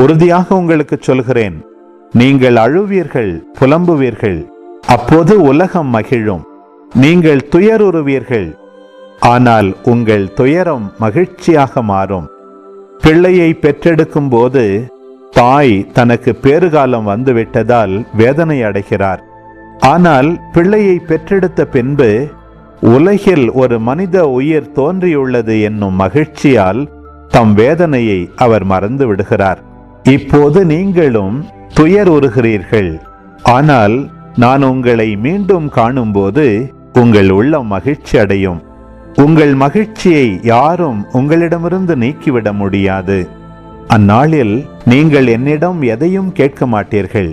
உறுதியாக உங்களுக்கு சொல்கிறேன், நீங்கள் அழுவீர்கள், புலம்புவீர்கள், அப்போது உலகம் மகிழும். நீங்கள் துயருறுவீர்கள், ஆனால் உங்கள் துயரம் மகிழ்ச்சியாக மாறும். பிள்ளையை பெற்றெடுக்கும் போது தாய் தனக்கு பேறுகாலம் வந்துவிட்டதால் வேதனை அடைகிறார். ஆனால் பிள்ளையை பெற்றெடுத்த பின்பு உலகில் ஒரு மனித உயிர் தோன்றியுள்ளது என்னும் மகிழ்ச்சியால் தம் வேதனையை அவர் மறந்து விடுகிறார். இப்போது நீங்களும் துயர் உறுகிறீர்கள், ஆனால் நான் உங்களை மீண்டும் காணும்போது உங்கள் உள்ளம் மகிழ்ச்சி அடையும். உங்கள் மகிழ்ச்சியை யாரும் உங்களிடமிருந்து நீக்கிவிட முடியாது. அந்நாளில் நீங்கள் என்னிடம் எதையும் கேட்க மாட்டீர்கள்.